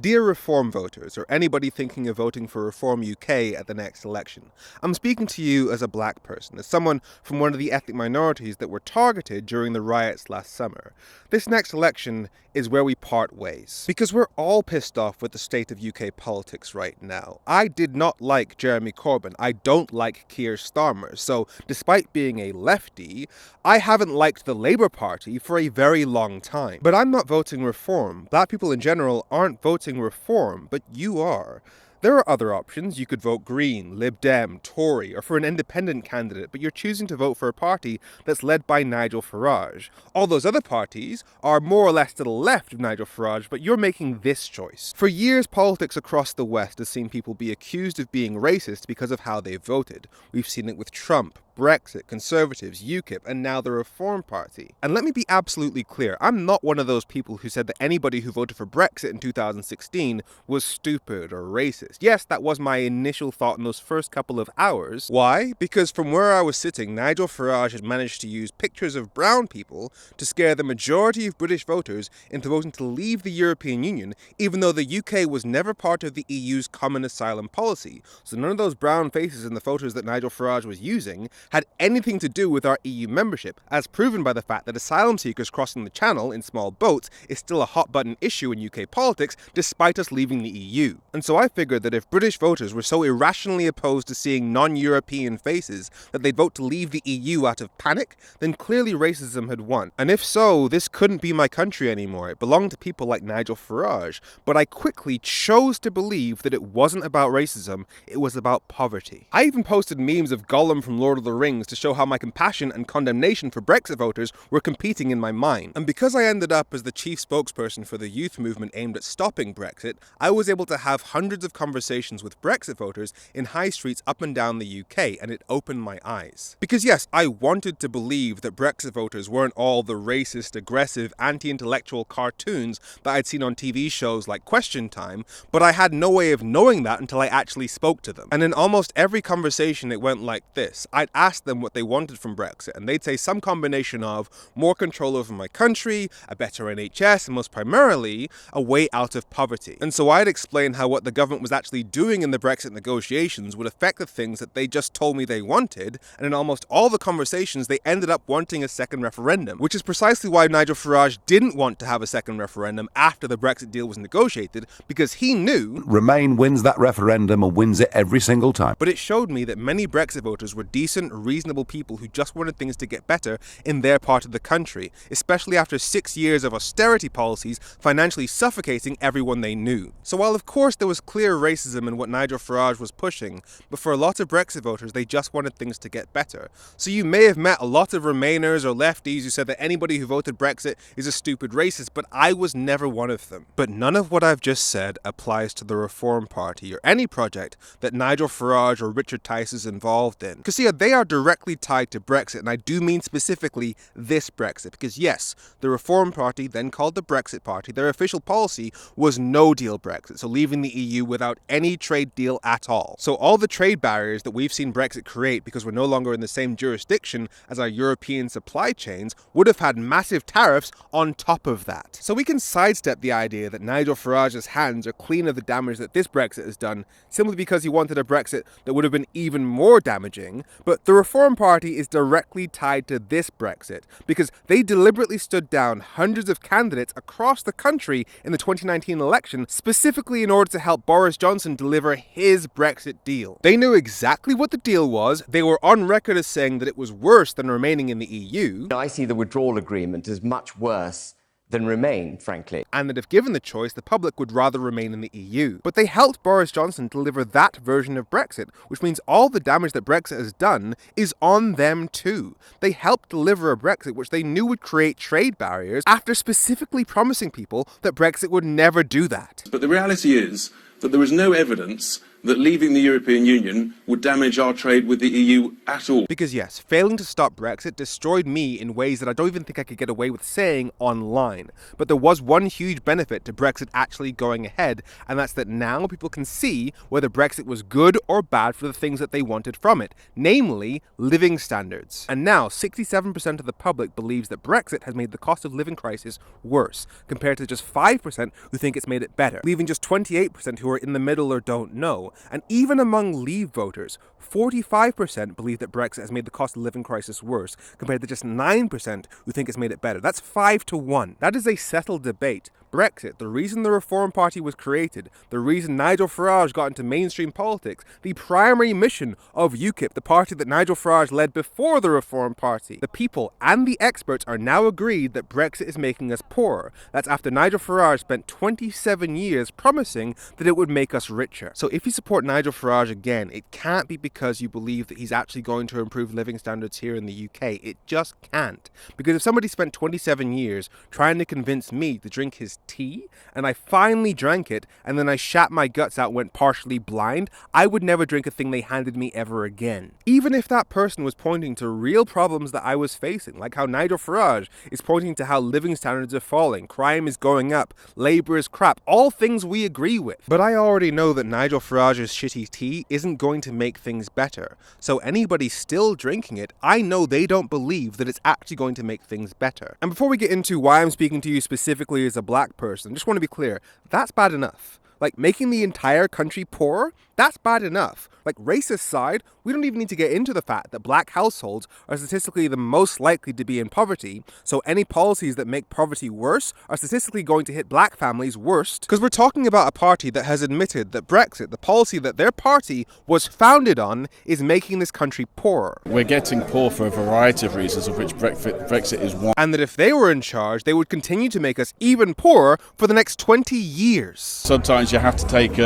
Dear Reform voters, or anybody thinking of voting for Reform UK at the next election, I'm speaking to you as a black person, as someone from one of the ethnic minorities that were targeted during the riots last summer. This next election is where we part ways, because we're all pissed off with the state of UK politics right now. I did not like Jeremy Corbyn. I don't like Keir Starmer. So, despite being a lefty, I haven't liked the Labour Party for a very long time. But I'm not voting Reform. Black people in general aren't voting Reform, but you are. There are other options. You could vote Green, Lib Dem, Tory, or for an independent candidate, but you're choosing to vote for a party that's led by Nigel Farage. All those other parties are more or less to the left of Nigel Farage, but you're making this choice. For years, politics across the West has seen people be accused of being racist because of how they voted. We've seen it with Trump, Brexit, Conservatives, UKIP, and now the Reform Party. And let me be absolutely clear, I'm not one of those people who said that anybody who voted for Brexit in 2016 was stupid or racist. Yes, that was my initial thought in those first couple of hours. Why? Because from where I was sitting, Nigel Farage had managed to use pictures of brown people to scare the majority of British voters into voting to leave the European Union, even though the UK was never part of the EU's common asylum policy. So none of those brown faces in the photos that Nigel Farage was using had anything to do with our EU membership, as proven by the fact that asylum seekers crossing the channel in small boats is still a hot-button issue in UK politics, despite us leaving the EU. And so I figured that if British voters were so irrationally opposed to seeing non-European faces that they'd vote to leave the EU out of panic, then clearly racism had won. And if so, this couldn't be my country anymore. It belonged to people like Nigel Farage. But I quickly chose to believe that it wasn't about racism, it was about poverty. I even posted memes of Gollum from Lord of the Rings to show how my compassion and condemnation for Brexit voters were competing in my mind. And because I ended up as the chief spokesperson for the youth movement aimed at stopping Brexit, I was able to have hundreds of conversations with Brexit voters in high streets up and down the UK, and it opened my eyes. Because yes, I wanted to believe that Brexit voters weren't all the racist, aggressive, anti-intellectual cartoons that I'd seen on TV shows like Question Time, but I had no way of knowing that until I actually spoke to them. And in almost every conversation it went like this. I'd ask them what they wanted from Brexit, and they'd say some combination of more control over my country, a better NHS, and most primarily, a way out of poverty. And so I'd explain how what the government was actually doing in the Brexit negotiations would affect the things that they just told me they wanted, and in almost all the conversations they ended up wanting a second referendum, which is precisely why Nigel Farage didn't want to have a second referendum after the Brexit deal was negotiated, because he knew Remain wins that referendum and wins it every single time. But it showed me that many Brexit voters were decent, reasonable people who just wanted things to get better in their part of the country, especially after 6 years of austerity policies financially suffocating everyone they knew. So while of course there was clear racism in what Nigel Farage was pushing, but for a lot of Brexit voters they just wanted things to get better. So you may have met a lot of Remainers or lefties who said that anybody who voted Brexit is a stupid racist, but I was never one of them. But none of what I've just said applies to the Reform Party or any project that Nigel Farage or Richard Tice is involved in. Because see, they are directly tied to Brexit, and I do mean specifically this Brexit, because yes, the Reform Party, then called the Brexit Party, their official policy was no-deal Brexit, so leaving the EU without any trade deal at all. So all the trade barriers that we've seen Brexit create because we're no longer in the same jurisdiction as our European supply chains would have had massive tariffs on top of that. So we can sidestep the idea that Nigel Farage's hands are clean of the damage that this Brexit has done, simply because he wanted a Brexit that would have been even more damaging, but the Reform Party is directly tied to this Brexit, because they deliberately stood down hundreds of candidates across the country in the 2019 election, specifically in order to help Boris Johnson deliver his Brexit deal. They knew exactly what the deal was, they were on record as saying that it was worse than remaining in the EU. I see the withdrawal agreement as much worse than Remain, frankly. And that if given the choice, the public would rather remain in the EU. But they helped Boris Johnson deliver that version of Brexit, which means all the damage that Brexit has done is on them too. They helped deliver a Brexit which they knew would create trade barriers after specifically promising people that Brexit would never do that. But the reality is that there is no evidence that leaving the European Union would damage our trade with the EU at all. Because yes, failing to stop Brexit destroyed me in ways that I don't even think I could get away with saying online. But there was one huge benefit to Brexit actually going ahead, and that's that now people can see whether Brexit was good or bad for the things that they wanted from it, namely living standards. And now 67% of the public believes that Brexit has made the cost of living crisis worse, compared to just 5% who think it's made it better, leaving just 28% who are in the middle or don't know. And even among Leave voters, 45% believe that Brexit has made the cost of living crisis worse, compared to just 9% who think it's made it better. That's 5-1. That is a settled debate. Brexit, the reason the Reform Party was created, the reason Nigel Farage got into mainstream politics, the primary mission of UKIP, the party that Nigel Farage led before the Reform Party. The people and the experts are now agreed that Brexit is making us poorer. That's after Nigel Farage spent 27 years promising that it would make us richer. So if you support Nigel Farage again, it can't be because you believe that he's actually going to improve living standards here in the UK. It just can't. Because if somebody spent 27 years trying to convince me to drink his tea, and I finally drank it, and then I shat my guts out, went partially blind, I would never drink a thing they handed me ever again. Even if that person was pointing to real problems that I was facing, like how Nigel Farage is pointing to how living standards are falling, crime is going up, labour is crap, all things we agree with. But I already know that Nigel Farage's shitty tea isn't going to make things better. So anybody still drinking it, I know they don't believe that it's actually going to make things better. And before we get into why I'm speaking to you specifically as a black person, just want to be clear, that's bad enough. Like, making the entire country poorer, that's bad enough. Like, race aside, we don't even need to get into the fact that black households are statistically the most likely to be in poverty, so any policies that make poverty worse are statistically going to hit black families worst, because we're talking about a party that has admitted that Brexit, the policy that their party was founded on, is making this country poorer. We're getting poor for a variety of reasons, of which Brexit is one. And that if they were in charge, they would continue to make us even poorer for the next 20 years. Sometimes you have to take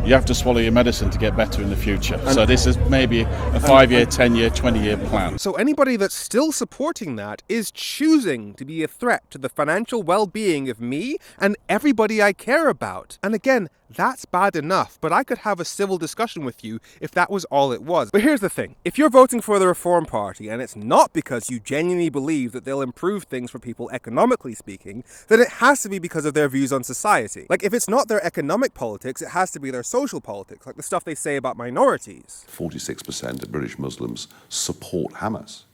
you have to swallow your medicine to get better in the future. So this is maybe a 5-year, 10-year, 20-year plan. So anybody that's still supporting that is choosing to be a threat to the financial well-being of me and everybody I care about. And again, that's bad enough, but I could have a civil discussion with you if that was all it was. But here's the thing. If you're voting for the Reform Party and it's not because you genuinely believe that they'll improve things for people economically speaking, then it has to be because of their views on society. Like, if it's not their economic politics, it has to be their social politics, like the stuff they say about minorities. 46% of British Muslims support Hamas,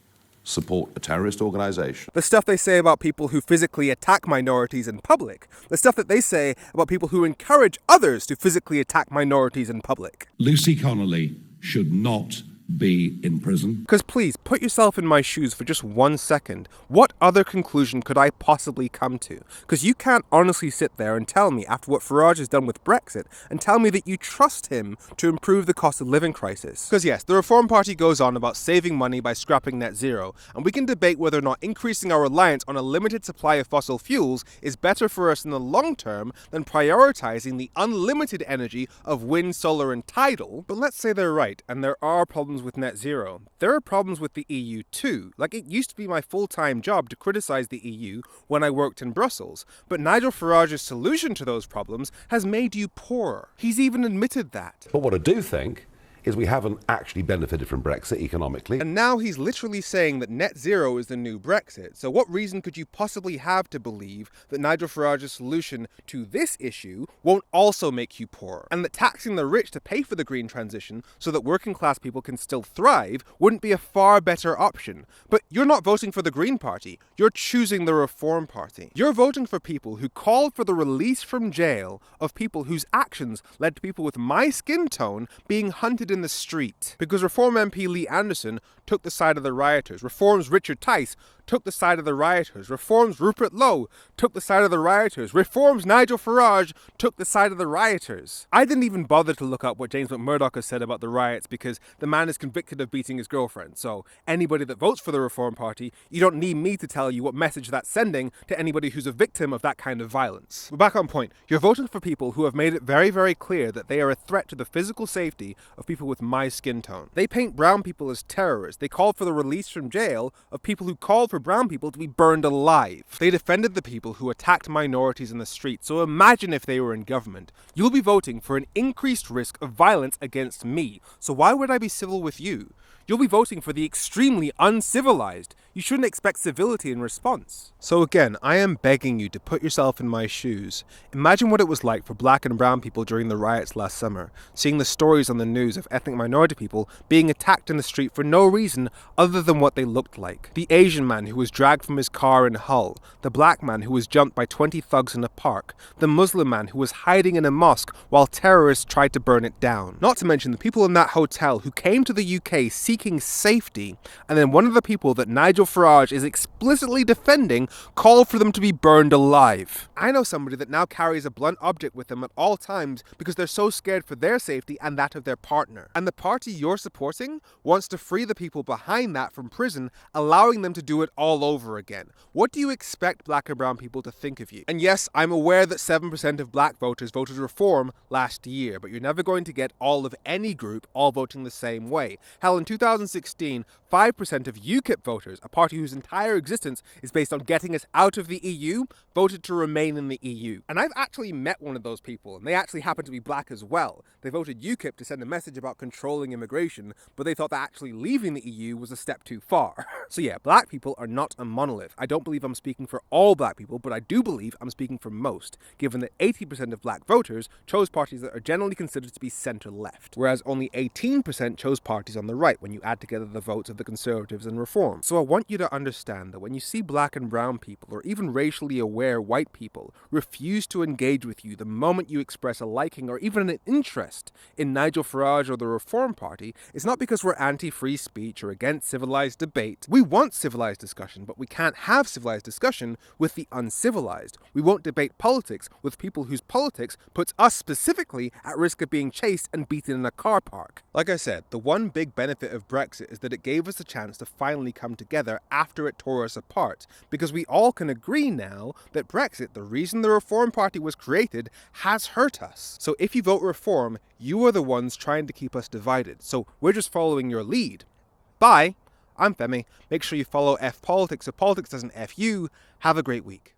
support a terrorist organisation. The stuff they say about people who physically attack minorities in public. The stuff that they say about people who encourage others to physically attack minorities in public. Lucy Connolly should not be in prison. Because please, put yourself in my shoes for just 1 second. What other conclusion could I possibly come to? Because you can't honestly sit there and tell me, after what Farage has done with Brexit, and tell me that you trust him to improve the cost of living crisis. Because yes, the Reform Party goes on about saving money by scrapping net zero, and we can debate whether or not increasing our reliance on a limited supply of fossil fuels is better for us in the long term than prioritizing the unlimited energy of wind, solar, and tidal. But let's say they're right, and there are problems with net zero. There are problems with the EU too. Like, it used to be my full-time job to criticize the EU when I worked in Brussels, but Nigel Farage's solution to those problems has made you poorer. He's even admitted that. But what I do think is we haven't actually benefited from Brexit economically. And now he's literally saying that net zero is the new Brexit. So what reason could you possibly have to believe that Nigel Farage's solution to this issue won't also make you poorer? And that taxing the rich to pay for the green transition so that working class people can still thrive wouldn't be a far better option. But you're not voting for the Green Party. You're choosing the Reform Party. You're voting for people who called for the release from jail of people whose actions led to people with my skin tone being hunted in the street. Because Reform MP Lee Anderson took the side of the rioters. Reform's Richard Tice took the side of the rioters. Reform's Rupert Lowe took the side of the rioters. Reform's Nigel Farage took the side of the rioters. I didn't even bother to look up what James McMurdoch has said about the riots because the man is convicted of beating his girlfriend. So anybody that votes for the Reform Party, you don't need me to tell you what message that's sending to anybody who's a victim of that kind of violence. But back on point, you're voting for people who have made it very, very clear that they are a threat to the physical safety of people with my skin tone. They paint brown people as terrorists. protest, they called for the release from jail of people who called for brown people to be burned alive. They defended the people who attacked minorities in the street, so imagine if they were in government. You'll be voting for an increased risk of violence against me, so why would I be civil with you? You'll be voting for the extremely uncivilized. You shouldn't expect civility in response. So again, I am begging you to put yourself in my shoes. Imagine what it was like for black and brown people during the riots last summer, seeing the stories on the news of ethnic minority people being attacked in the street for no reason other than what they looked like. The Asian man who was dragged from his car in Hull, the black man who was jumped by 20 thugs in a park, the Muslim man who was hiding in a mosque while terrorists tried to burn it down. Not to mention the people in that hotel who came to the UK seeking safety, and then one of the people that Nigel Farage is explicitly defending called for them to be burned alive. I know somebody that now carries a blunt object with them at all times because they're so scared for their safety and that of their partner. And the party you're supporting wants to free the people behind that from prison, allowing them to do it all over again. What do you expect black and brown people to think of you? And yes, I'm aware that 7% of black voters voted reform last year, but you're never going to get all of any group all voting the same way. Hell, in 2016, 5% of UKIP voters, a party whose entire existence is based on getting us out of the EU, voted to remain in the EU. And I've actually met one of those people, and they actually happen to be black as well. They voted UKIP to send a message about controlling immigration, but they thought that actually leaving the EU was a step too far. So yeah, black people are not a monolith. I don't believe I'm speaking for all black people, but I do believe I'm speaking for most, given that 80% of black voters chose parties that are generally considered to be centre-left, whereas only 18% chose parties on the right when you add together the votes of the Conservatives and Reform. So I want you to understand that when you see black and brown people, or even racially aware white people, refuse to engage with you the moment you express a liking or even an interest in Nigel Farage or the Reform Party, it's not because we're anti-free speech or against civilized debate. We want civilized discussion, but we can't have civilized discussion with the uncivilized. We won't debate politics with people whose politics puts us specifically at risk of being chased and beaten in a car park. Like I said, the one big benefit of Brexit is that it gave us a chance to finally come together after it tore us apart, because we all can agree now that Brexit, the reason the Reform Party was created, has hurt us. So if you vote Reform, you are the ones trying to keep us divided. So we're just following your lead. Bye. I'm Femi. Make sure you follow F Politics so politics doesn't F you. Have a great week.